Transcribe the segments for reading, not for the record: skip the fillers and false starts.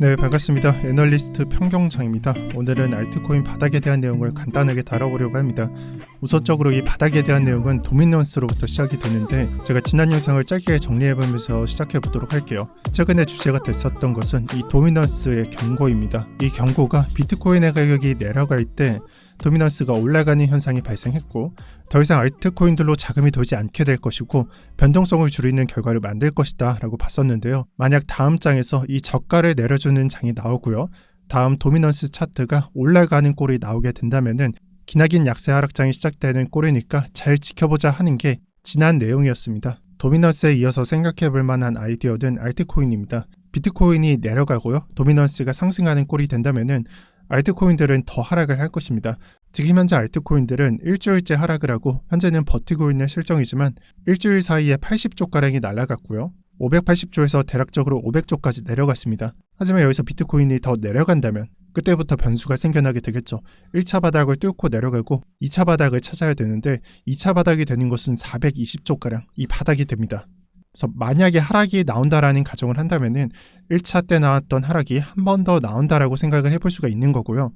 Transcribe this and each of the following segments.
네, 반갑습니다. 애널리스트 평경장입니다. 오늘은 알트코인 바닥에 대한 내용을 간단하게 다뤄보려고 합니다. 우선적으로 이 바닥에 대한 내용은 도미넌스로부터 시작이 되는데 제가 지난 영상을 짧게 정리해보면서 시작해보도록 할게요. 최근에 주제가 됐었던 것은 이 도미넌스의 경고입니다. 이 경고가 비트코인의 가격이 내려갈 때 도미넌스가 올라가는 현상이 발생했고 더 이상 알트코인들로 자금이 돌지 않게 될 것이고 변동성을 줄이는 결과를 만들 것이다 라고 봤었는데요. 만약 다음 장에서 이 저가를 내려주는 장이 나오고요. 다음 도미넌스 차트가 올라가는 꼴이 나오게 된다면은 기나긴 약세 하락장이 시작되는 꼴이니까 잘 지켜보자 하는 게 지난 내용이었습니다. 도미넌스에 이어서 생각해볼 만한 아이디어는 알트코인입니다. 비트코인이 내려가고요. 도미넌스가 상승하는 꼴이 된다면은 알트코인들은 더 하락을 할 것입니다. 지금 현재 알트코인들은 일주일째 하락을 하고 현재는 버티고 있는 실정이지만 일주일 사이에 80조가량이 날아갔고요. 580조에서 대략적으로 500조까지 내려갔습니다. 하지만 여기서 비트코인이 더 내려간다면 그때부터 변수가 생겨나게 되겠죠. 1차 바닥을 뚫고 내려가고 2차 바닥을 찾아야 되는데 2차 바닥이 되는 것은 420조가량 이 바닥이 됩니다. 그래서 만약에 하락이 나온다라는 가정을 한다면은 1차 때 나왔던 하락이 한 번 더 나온다라고 생각을 해볼 수가 있는 거고요.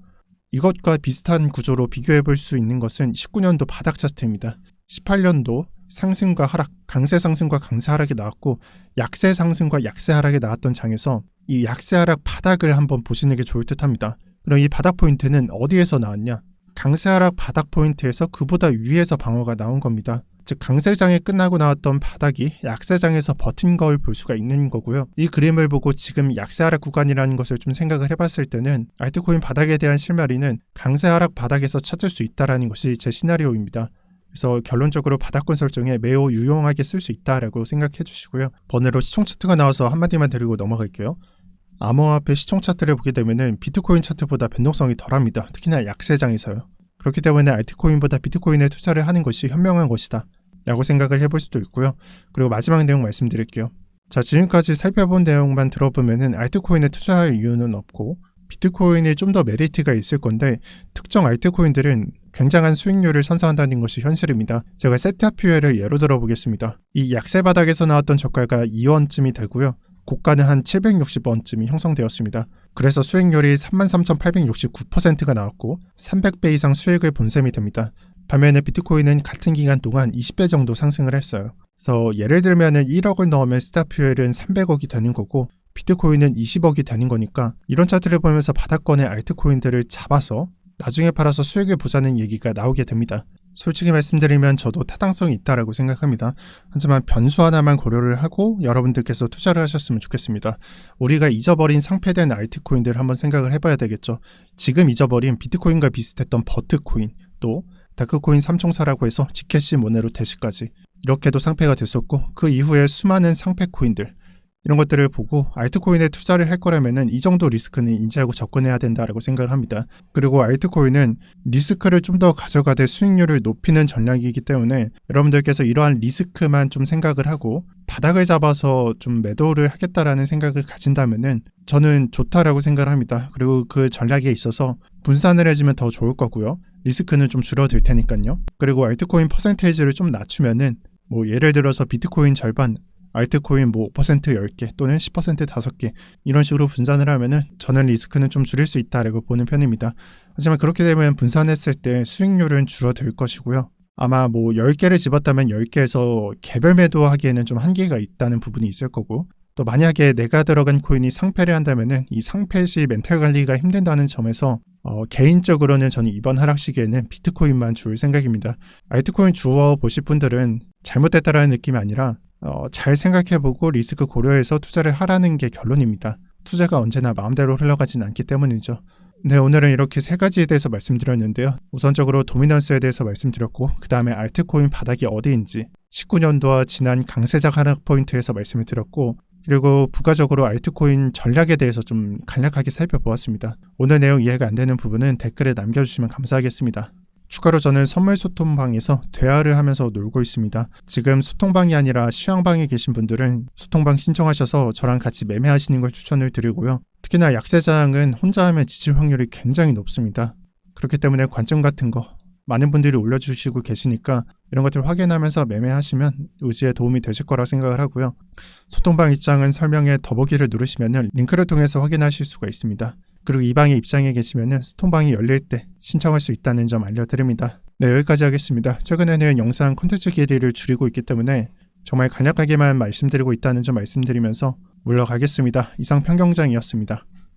이것과 비슷한 구조로 비교해 볼 수 있는 것은 19년도 바닥 차트입니다. 18년도 상승과 하락, 강세 상승과 강세 하락이 나왔고 약세 상승과 약세 하락이 나왔던 장에서 이 약세 하락 바닥을 한번 보시는 게 좋을 듯 합니다. 그럼 이 바닥 포인트는 어디에서 나왔냐? 강세 하락 바닥 포인트에서 그보다 위에서 방어가 나온 겁니다. 즉 강세장이 끝나고 나왔던 바닥이 약세장에서 버틴 걸 볼 수가 있는 거고요. 이 그림을 보고 지금 약세 하락 구간이라는 것을 좀 생각을 해봤을 때는 알트코인 바닥에 대한 실마리는 강세 하락 바닥에서 찾을 수 있다는 것이 제 시나리오입니다. 그래서 결론적으로 바닥권 설정에 매우 유용하게 쓸 수 있다라고 생각해 주시고요. 번외로 시총 차트가 나와서 한마디만 드리고 넘어갈게요. 암호화폐 시총 차트를 보게 되면 비트코인 차트보다 변동성이 덜합니다. 특히나 약세장에서요. 그렇기 때문에 알트코인보다 비트코인에 투자를 하는 것이 현명한 것이다 라고 생각을 해볼 수도 있고요. 그리고 마지막 내용 말씀드릴게요. 자, 지금까지 살펴본 내용만 들어보면 알트코인에 투자할 이유는 없고 비트코인이 좀 더 메리트가 있을 건데 특정 알트코인들은 굉장한 수익률을 선사한다는 것이 현실입니다. 제가 세트아퓨어를 예로 들어보겠습니다. 이 약세 바닥에서 나왔던 저가가 2원쯤이 되고요. 고가는 한 760원쯤이 형성되었습니다. 그래서 수익률이 33,869%가 나왔고 300배 이상 수익을 본 셈이 됩니다. 반면에 비트코인은 같은 기간 동안 20배 정도 상승을 했어요. 그래서 예를 들면 1억을 넣으면 스타퓨엘은 300억이 되는 거고 비트코인은 20억이 되는 거니까 이런 차트를 보면서 바닥권의 알트코인들을 잡아서 나중에 팔아서 수익을 보자는 얘기가 나오게 됩니다. 솔직히 말씀드리면 저도 타당성이 있다라고 생각합니다. 하지만 변수 하나만 고려를 하고 여러분들께서 투자를 하셨으면 좋겠습니다. 우리가 잊어버린 상폐된 알트코인들 한번 생각을 해봐야 되겠죠. 지금 잊어버린 비트코인과 비슷했던 버트코인, 또 다크코인 3총사라고 해서 지캐시 모네로 대시까지 이렇게도 상폐가 됐었고 그 이후에 수많은 상폐 코인들 이런 것들을 보고 알트코인에 투자를 할 거라면은 이 정도 리스크는 인지하고 접근해야 된다라고 생각을 합니다. 그리고 알트코인은 리스크를 좀 더 가져가되 수익률을 높이는 전략이기 때문에 여러분들께서 이러한 리스크만 좀 생각을 하고 바닥을 잡아서 좀 매도를 하겠다라는 생각을 가진다면은 저는 좋다라고 생각을 합니다. 그리고 그 전략에 있어서 분산을 해주면 더 좋을 거고요. 리스크는 좀 줄어들 테니까요. 그리고 알트코인 퍼센테이지를 좀 낮추면은 뭐 예를 들어서 비트코인 절반 알트코인 5% 10개 또는 10% 5개 이런 식으로 분산을 하면은 저는 리스크는 좀 줄일 수 있다라고 보는 편입니다. 하지만 그렇게 되면 분산했을 때 수익률은 줄어들 것이고요. 아마 10개를 집었다면 10개에서 개별 매도하기에는 좀 한계가 있다는 부분이 있을 거고 또 만약에 내가 들어간 코인이 상패를 한다면은 이 상패 시 멘탈 관리가 힘든다는 점에서 개인적으로는 저는 이번 하락 시기에는 비트코인만 줄 생각입니다. 알트코인 주워 보실 분들은 잘못됐다라는 느낌이 아니라 잘 생각해보고 리스크 고려해서 투자를 하라는 게 결론입니다. 투자가 언제나 마음대로 흘러가진 않기 때문이죠. 네, 오늘은 이렇게 세 가지에 대해서 말씀드렸는데요. 우선적으로 도미넌스에 대해서 말씀드렸고 그 다음에 알트코인 바닥이 어디인지 19년도와 지난 강세작 하락 포인트에서 말씀을 드렸고 그리고 부가적으로 알트코인 전략에 대해서 좀 간략하게 살펴보았습니다. 오늘 내용 이해가 안 되는 부분은 댓글에 남겨주시면 감사하겠습니다. 추가로 저는 선물 소통방에서 대화를 하면서 놀고 있습니다. 지금 소통방이 아니라 시황방에 계신 분들은 소통방 신청하셔서 저랑 같이 매매하시는 걸 추천을 드리고요. 특히나 약세장은 혼자 하면 지칠 확률이 굉장히 높습니다. 그렇기 때문에 관점 같은 거 많은 분들이 올려주시고 계시니까 이런 것들을 확인하면서 매매하시면 유지에 도움이 되실 거라 생각을 하고요. 소통방 입장은 설명에 더보기를 누르시면 링크를 통해서 확인하실 수가 있습니다. 그리고 이 방의 입장에 계시면 소통방이 열릴 때 신청할 수 있다는 점 알려드립니다. 네, 여기까지 하겠습니다. 최근에는 영상 콘텐츠 길이를 줄이고 있기 때문에 정말 간략하게만 말씀드리고 있다는 점 말씀드리면서 물러가겠습니다. 이상 평경장이었습니다.